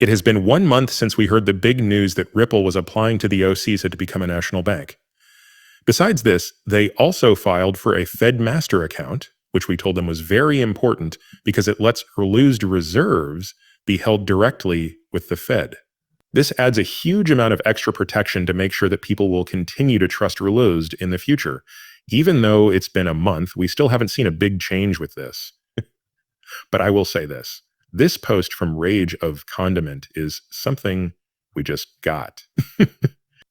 It has been 1 month since we heard the big news that Ripple was applying to the OCs to become a national bank. Besides this, they also filed for a Fed master account, which we told them was very important because it lets losed reserves be held directly with the Fed. This adds a huge amount of extra protection to make sure that people will continue to trust Relosed in the future. Even though it's been a month, we still haven't seen a big change with this. But I will say this. This post from Rage of Condiment is something we just got.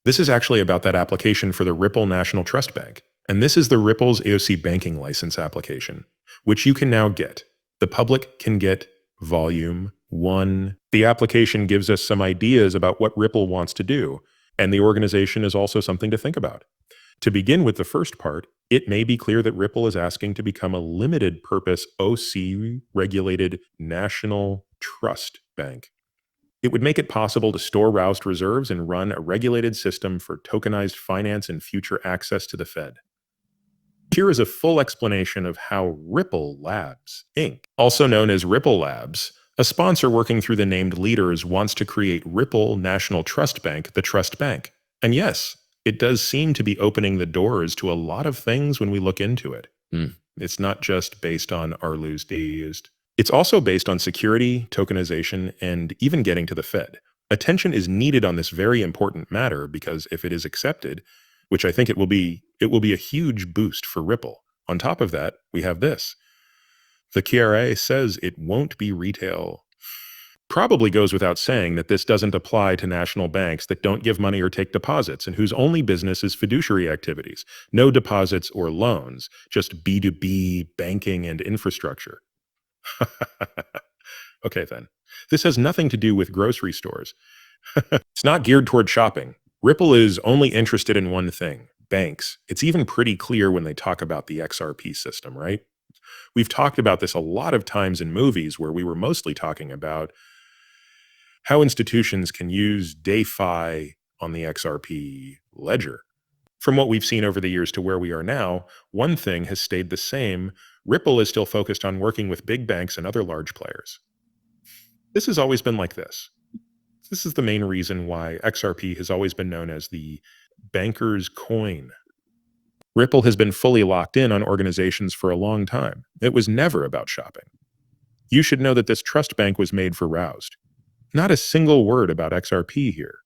This is actually about that application for the Ripple National Trust Bank. And this is the Ripple's AOC banking license application, which you can now get. The public can get Volume 1. The application gives us some ideas about what Ripple wants to do, and the organization is also something to think about. To begin with the first part, it may be clear that Ripple is asking to become a limited purpose OC-regulated national trust bank. It would make it possible to store roused reserves and run a regulated system for tokenized finance and future access to the Fed. Here is a full explanation of how Ripple Labs, Inc., also known as Ripple Labs, a sponsor working through the named leaders, wants to create Ripple National Trust Bank, the trust bank. And yes, it does seem to be opening the doors to a lot of things when we look into it. It's not just based on Arlu's used. It's also based on security, tokenization, and even getting to the Fed. Attention is needed on this very important matter because if it is accepted, which I think it will be a huge boost for Ripple. On top of that, we have this. The KRA says it won't be retail. Probably goes without saying that this doesn't apply to national banks that don't give money or take deposits and whose only business is fiduciary activities. No deposits or loans, just B2B banking and infrastructure. Okay then. This has nothing to do with grocery stores. It's not geared toward shopping. Ripple is only interested in one thing, banks. It's even pretty clear when they talk about the XRP system, right? We've talked about this a lot of times in movies where we were mostly talking about how institutions can use DeFi on the XRP ledger. From what we've seen over the years to where we are now, one thing has stayed the same. Ripple is still focused on working with big banks and other large players. This has always been like this. This is the main reason why XRP has always been known as the banker's coin. Ripple has been fully locked in on organizations for a long time. It was never about shopping. You should know that this trust bank was made for Roused. Not a single word about XRP here.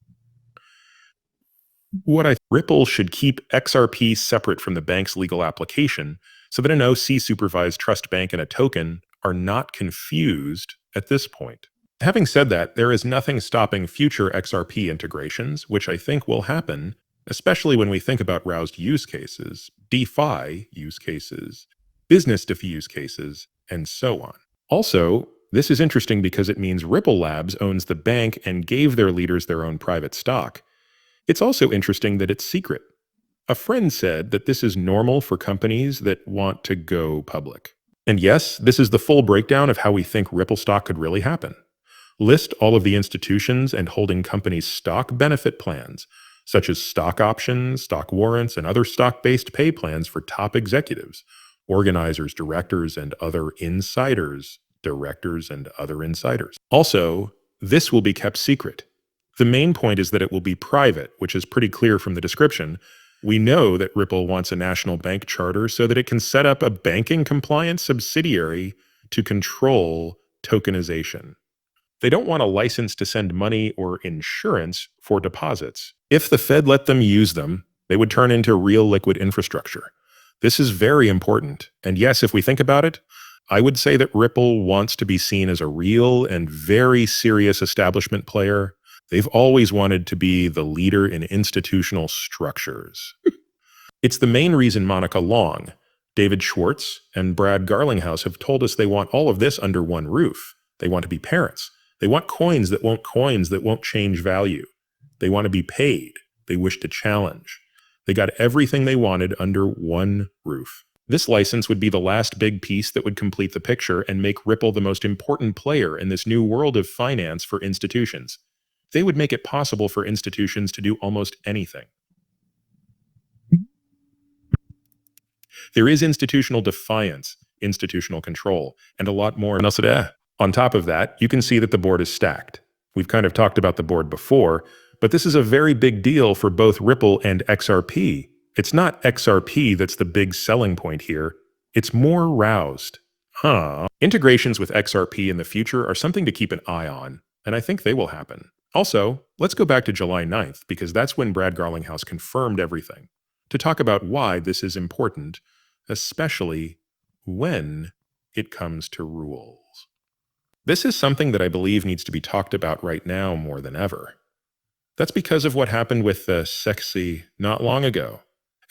Ripple should keep XRP separate from the bank's legal application so that an OC-supervised trust bank and a token are not confused at this point. Having said that, there is nothing stopping future XRP integrations, which I think will happen, especially when we think about Roused use cases, DeFi use cases, business DeFi use cases, and so on. Also, this is interesting because it means Ripple Labs owns the bank and gave their leaders their own private stock. It's also interesting that it's secret. A friend said that this is normal for companies that want to go public. And yes, this is the full breakdown of how we think Ripple stock could really happen. List all of the institutions and holding companies' stock benefit plans, such as stock options, stock warrants, and other stock-based pay plans for top executives, organizers, directors, and other insiders, Also, this will be kept secret. The main point is that it will be private, which is pretty clear from the description. We know that Ripple wants a national bank charter so that it can set up a banking compliant subsidiary to control tokenization. They don't want a license to send money or insurance for deposits. If the Fed let them use them, they would turn into real liquid infrastructure. This is very important. And yes, if we think about it, I would say that Ripple wants to be seen as a real and very serious establishment player. They've always wanted to be the leader in institutional structures. It's the main reason Monica Long, David Schwartz, and Brad Garlinghouse have told us they want all of this under one roof. They want to be parents. They want coins that won't change value. They want to be paid. They wish to challenge. They got everything they wanted under one roof. This license would be the last big piece that would complete the picture and make Ripple the most important player in this new world of finance for institutions. They would make it possible for institutions to do almost anything. There is institutional defiance, institutional control, and a lot more. On top of that, you can see that the board is stacked. We've kind of talked about the board before, but this is a very big deal for both Ripple and XRP. It's not XRP that's the big selling point here. It's more roused. Integrations with XRP in the future are something to keep an eye on, and I think they will happen. Also, let's go back to July 9th, because that's when Brad Garlinghouse confirmed everything, to talk about why this is important, especially when it comes to rules. This is something that I believe needs to be talked about right now more than ever. That's because of what happened with the sexy not long ago.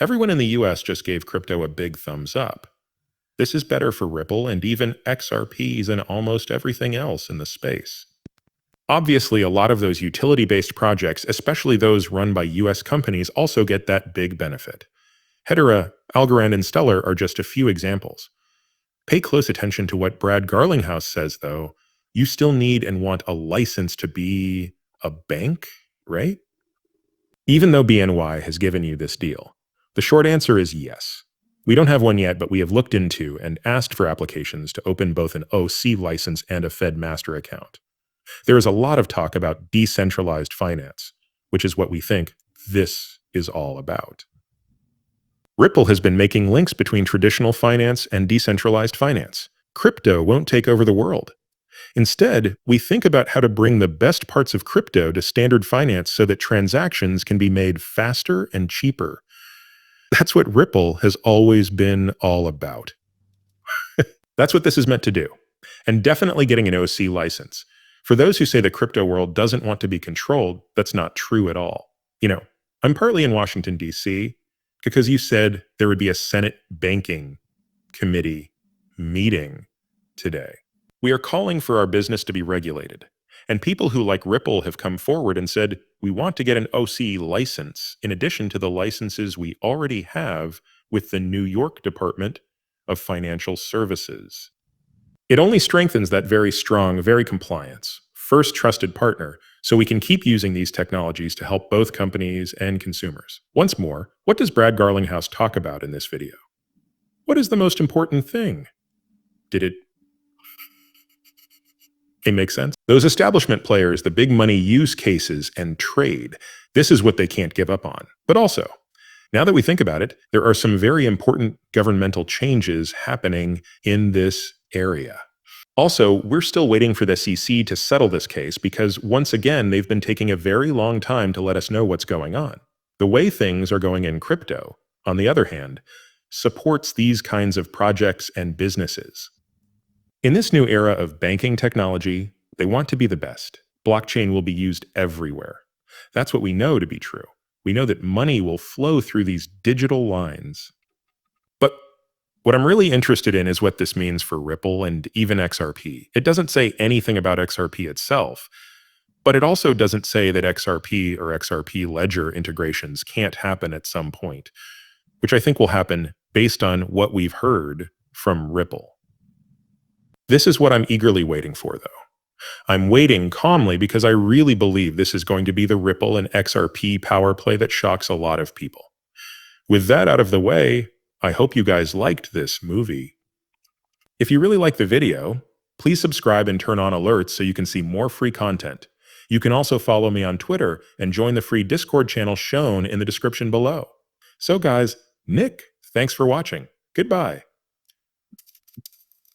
Everyone in the US just gave crypto a big thumbs up. This is better for Ripple and even XRPs and almost everything else in the space. Obviously, a lot of those utility-based projects, especially those run by US companies, also get that big benefit. Hedera, Algorand, and Stellar are just a few examples. Pay close attention to what Brad Garlinghouse says, though. You still need and want a license to be a bank, right? Even though BNY has given you this deal, the short answer is yes. We don't have one yet, but we have looked into and asked for applications to open both an OC license and a Fed master account. There is a lot of talk about decentralized finance, which is what we think this is all about. Ripple has been making links between traditional finance and decentralized finance. Crypto won't take over the world. Instead, we think about how to bring the best parts of crypto to standard finance so that transactions can be made faster and cheaper. That's what Ripple has always been all about. That's what this is meant to do. And definitely getting an OC license. For those who say the crypto world doesn't want to be controlled, that's not true at all. I'm partly in Washington, D.C., because you said there would be a Senate Banking Committee meeting today. We are calling for our business to be regulated. And people who, like Ripple, have come forward and said, we want to get an OC license in addition to the licenses we already have with the New York Department of Financial Services. It only strengthens that very strong, very compliance, first trusted partner, so we can keep using these technologies to help both companies and consumers. Once more, what does Brad Garlinghouse talk about in this video? What is the most important thing? Did it make sense? Those establishment players, the big money use cases and trade, this is what they can't give up on. But also, now that we think about it, there are some very important governmental changes happening in this area. Also, we're still waiting for the SEC to settle this case because, once again, they've been taking a very long time to let us know what's going on. The way things are going in crypto, on the other hand, supports these kinds of projects and businesses. In this new era of banking technology, they want to be the best. Blockchain will be used everywhere. That's what we know to be true. We know that money will flow through these digital lines. But what I'm really interested in is what this means for Ripple and even XRP. It doesn't say anything about XRP itself, but it also doesn't say that XRP or XRP ledger integrations can't happen at some point, which I think will happen based on what we've heard from Ripple. This is what I'm eagerly waiting for, though. I'm waiting calmly because I really believe this is going to be the Ripple and XRP power play that shocks a lot of people. With that out of the way, I hope you guys liked this movie. If you really like the video, please subscribe and turn on alerts so you can see more free content. You can also follow me on Twitter and join the free Discord channel shown in the description below. So guys, Nick, thanks for watching. Goodbye.